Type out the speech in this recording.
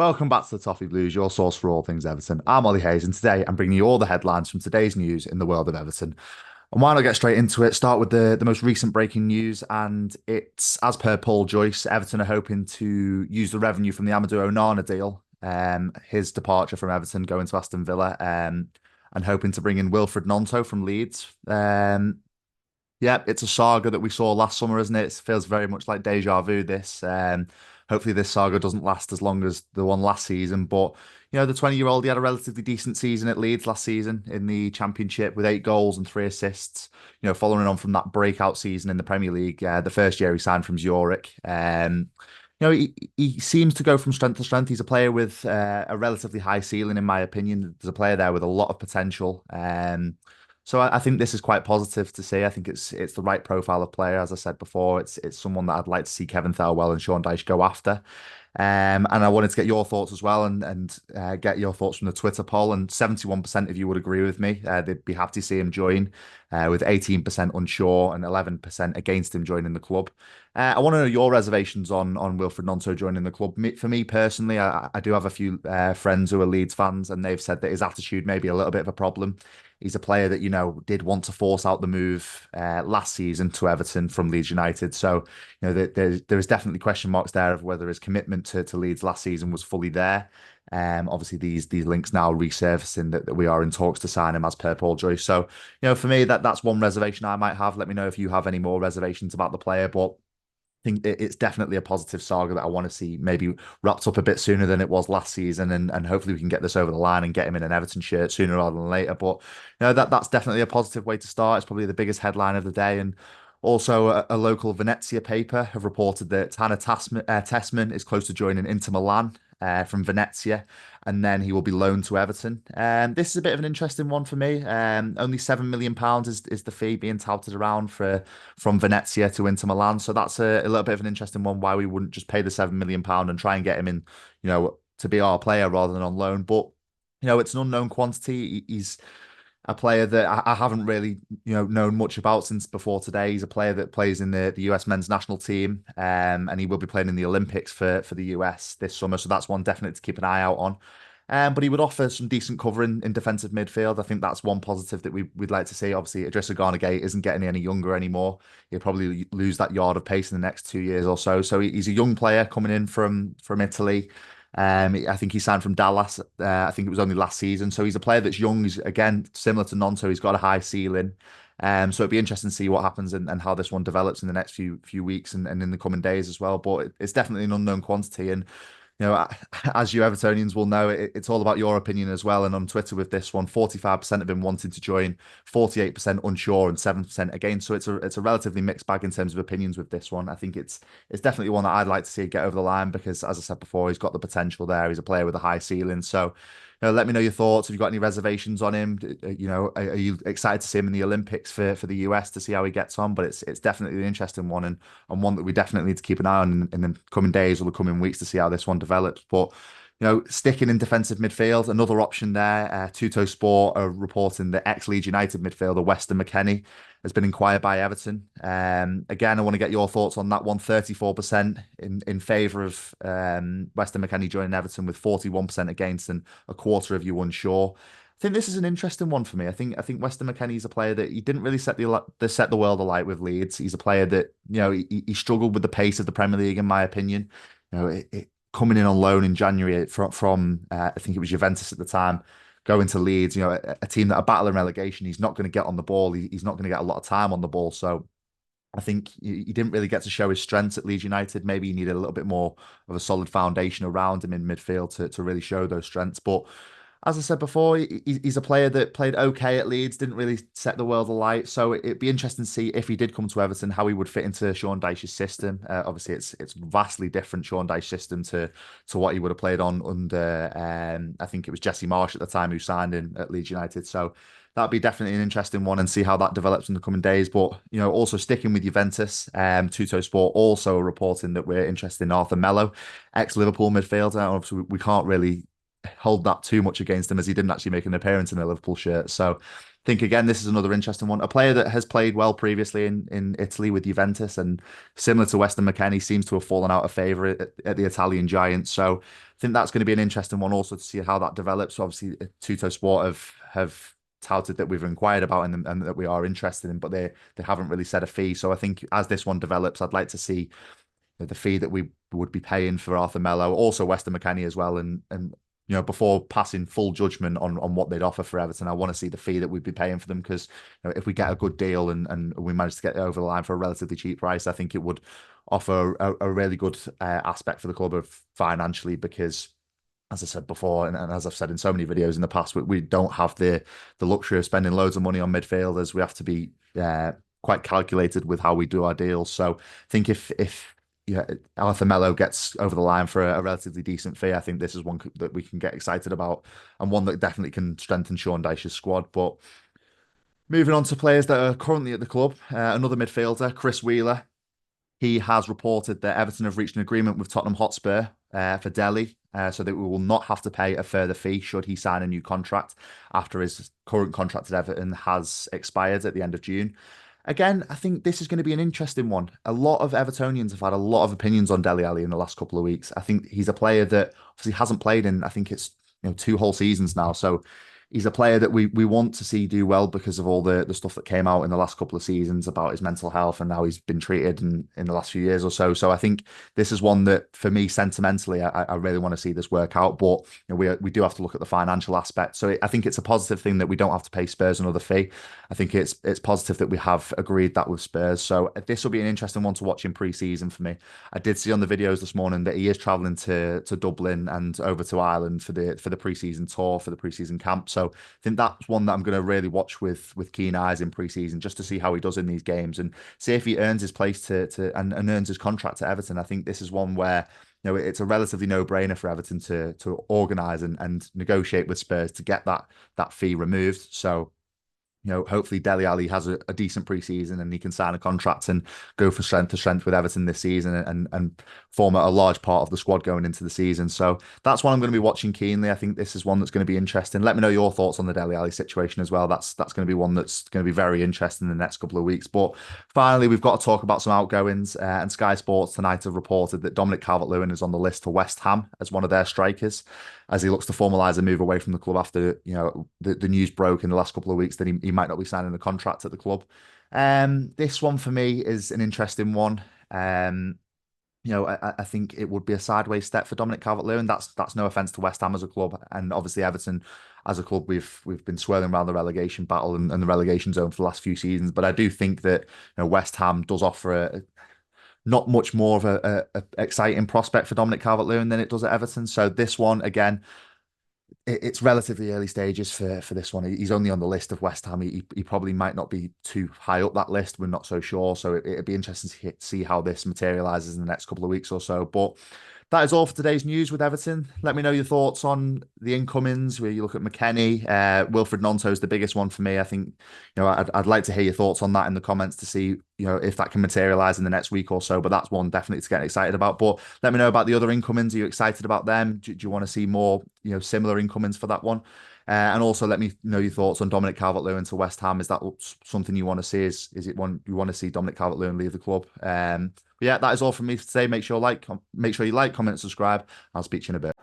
Welcome back to the Toffee Blues, your source for all things Everton. I'm Ollie Hayes, and today I'm bringing you all the headlines from today's news in the world of Everton. And why not get straight into it? Start with the most recent breaking news, and it's as per Paul Joyce, Everton are hoping to use the revenue from the Amadou Onana deal, his departure from Everton going to Aston Villa, and hoping to bring in Wilfried Gnonto from Leeds. Yeah, it's a saga that we saw last summer, isn't it? It feels very much like deja vu, this. Hopefully this saga doesn't last as long as the one last season. But, the 20-year-old, he had a relatively decent season at Leeds last season in the Championship with 8 goals and 3 assists. Following on from that breakout season in the Premier League, the first year he signed from Zurich. He seems to go from strength to strength. He's a player with a relatively high ceiling, in my opinion. There's a player there with a lot of potential. So I think this is quite positive to see. I think it's the right profile of player. As I said before, it's someone that I'd like to see Kevin Thelwell and Sean Dyche go after. And I wanted to get your thoughts as well, and get your thoughts from the Twitter poll. And 71% of you would agree with me. They'd be happy to see him join, with 18% unsure and 11% against him joining the club. I want to know your reservations on Wilfried Gnonto joining the club. For me personally, I do have a few friends who are Leeds fans, and they've said that his attitude may be a little bit of a problem. He's a player that, did want to force out the move last season to Everton from Leeds United. So, there's definitely question marks there of whether his commitment to Leeds last season was fully there. Obviously, these links now resurfacing that we are in talks to sign him as per Paul Joyce. So, for me, that's one reservation I might have. Let me know if you have any more reservations about the player, but think it's definitely a positive saga that I want to see maybe wrapped up a bit sooner than it was last season, and hopefully we can get this over the line and get him in an Everton shirt sooner rather than later. But that's definitely a positive way to start. It's probably the biggest headline of the day, and also a local Venezia paper have reported that Tanner Tessmann is close to joining Inter Milan from Venezia, and then he will be loaned to Everton. This is a bit of an interesting one for me. Only £7 million is the fee being touted around from Venezia to Inter Milan, so that's a little bit of an interesting one. Why we wouldn't just pay the £7 million and try and get him in, to be our player rather than on loan. But it's an unknown quantity. He's a player that I haven't really, known much about since before today. He's a player that plays in the US men's national team, and he will be playing in the Olympics for the US this summer. So that's one definitely to keep an eye out on. But he would offer some decent cover in defensive midfield. I think that's one positive that we'd like to see. Obviously, Idrissa Gana Gueye isn't getting any younger anymore. He'll probably lose that yard of pace in the next 2 years or so. So he's a young player coming in from Italy. I think he signed from Dallas. I think it was only last season. So he's a player that's young. He's, again, similar to Nonto. He's got a high ceiling. So it'd be interesting to see what happens and how this one develops in the next few weeks and in the coming days as well. But it's definitely an unknown quantity. And as you Evertonians will know, it's all about your opinion as well. And on Twitter with this one, 45% have been wanting to join, 48% unsure, and 7% against. So it's a relatively mixed bag in terms of opinions with this one. I think it's definitely one that I'd like to see get over the line because, as I said before, he's got the potential there. He's a player with a high ceiling. So let me know your thoughts. Have you got any reservations on him? Are you excited to see him in the Olympics for the US to see how he gets on? But it's definitely an interesting one and one that we definitely need to keep an eye on in the coming days or the coming weeks to see how this one develops. But sticking in defensive midfield, another option there. Tutto Sport are reporting that ex-Leeds United midfielder Weston McKennie has been inquired by Everton. Again, I want to get your thoughts on that one. 34% in favour of Weston McKennie joining Everton, with 41% against and a quarter of you unsure. I think this is an interesting one for me. I think Weston McKennie is a player that he didn't really set the world alight with Leeds. He's a player that he struggled with the pace of the Premier League, in my opinion. Coming in on loan in January from I think it was Juventus at the time, going to Leeds, a team that are battling relegation. He's not going to get on the ball. He's not going to get a lot of time on the ball. So I think he didn't really get to show his strengths at Leeds United. Maybe he needed a little bit more of a solid foundation around him in midfield to really show those strengths. But as I said before, he's a player that played okay at Leeds, didn't really set the world alight. So it'd be interesting to see if he did come to Everton, how he would fit into Sean Dyche's system. Obviously, it's vastly different, Sean Dyche's system to what he would have played on under, I think it was Jesse Marsh at the time who signed in at Leeds United. So that'd be definitely an interesting one and see how that develops in the coming days. But, also sticking with Juventus, Tutto Sport also reporting that we're interested in Arthur Melo, ex-Liverpool midfielder. Obviously, we can't really hold that too much against him as he didn't actually make an appearance in a Liverpool shirt. So think again, this is another interesting one. A player that has played well previously in Italy with Juventus, and similar to Weston McKennie, seems to have fallen out of favour at the Italian giants. So I think that's going to be an interesting one also to see how that develops. Obviously, Tuttosport have touted that we've inquired about and that we are interested in, but they haven't really set a fee. So I think as this one develops, I'd like to see the fee that we would be paying for Arthur Melo, also Weston McKennie as well, and before passing full judgment on what they'd offer for Everton, I want to see the fee that we'd be paying for them, because if we get a good deal and we manage to get it over the line for a relatively cheap price, I think it would offer a really good aspect for the club of financially, because as I said before, and as I've said in so many videos in the past, we don't have the luxury of spending loads of money on midfielders. We have to be quite calculated with how we do our deals. So I think if Arthur Melo gets over the line for a relatively decent fee, I think this is one that we can get excited about, and one that definitely can strengthen Sean Dyche's squad. But moving on to players that are currently at the club, another midfielder, Chris Wheeler. He has reported that Everton have reached an agreement with Tottenham Hotspur for Dele, so that we will not have to pay a further fee should he sign a new contract after his current contract at Everton has expired at the end of June. Again, I think this is going to be an interesting one. A lot of Evertonians have had a lot of opinions on Dele Alli in the last couple of weeks. I think he's a player that obviously hasn't played in, I think it's 2 whole seasons now. So he's a player that we want to see do well because of all the stuff that came out in the last couple of seasons about his mental health and how he's been treated in the last few years or so. So I think this is one that, for me, sentimentally, I really want to see this work out. But we do have to look at the financial aspect. So I think it's a positive thing that we don't have to pay Spurs another fee. I think it's positive that we have agreed that with Spurs. So this will be an interesting one to watch in pre-season for me. I did see on the videos this morning that he is travelling to Dublin and over to Ireland for the pre-season tour, for the pre-season camp. So I think that's one that I'm going to really watch with keen eyes in pre-season, just to see how he does in these games and see if he earns his place and earns his contract at Everton. I think this is one where it's a relatively no-brainer for Everton to organise and negotiate with Spurs to get that fee removed. So hopefully Dele Alli has a decent pre-season and he can sign a contract and go from strength to strength with Everton this season and form a large part of the squad going into the season. So that's one I'm going to be watching keenly. I think this is one that's going to be interesting. Let me know your thoughts on the Dele Alli situation as well. That's going to be one that's going to be very interesting in the next couple of weeks. But finally, we've got to talk about some outgoings. And Sky Sports tonight have reported that Dominic Calvert-Lewin is on the list for West Ham as one of their strikers, as he looks to formalise a move away from the club after the news broke in the last couple of weeks that he might not be signing a contract at the club. This one for me is an interesting one. I think it would be a sideways step for Dominic Calvert-Lewin. That's no offence to West Ham as a club, and obviously Everton as a club. We've been swirling around the relegation battle and the relegation zone for the last few seasons. But I do think that West Ham does offer not much more of a exciting prospect for Dominic Calvert-Lewin than it does at Everton. So this one, again, it's relatively early stages for this one. He's only on the list of West Ham. He probably might not be too high up that list. We're not so sure. So it'd be interesting to see how this materialises in the next couple of weeks or so. But that is all for today's news with Everton. Let me know your thoughts on the incomings, where you look at McKennie. Wilfried Gnonto is the biggest one for me. I think, I'd like to hear your thoughts on that in the comments to see, if that can materialise in the next week or so. But that's one definitely to get excited about. But let me know about the other incomings. Are you excited about them? Do you want to see more, similar incomings for that one? And also let me know your thoughts on Dominic Calvert-Lewin to West Ham. Is that something you want to see? Is it one you want to see Dominic Calvert-Lewin leave the club? But yeah, that is all from me for today. Make sure you like, comment, subscribe. I'll speak to you in a bit.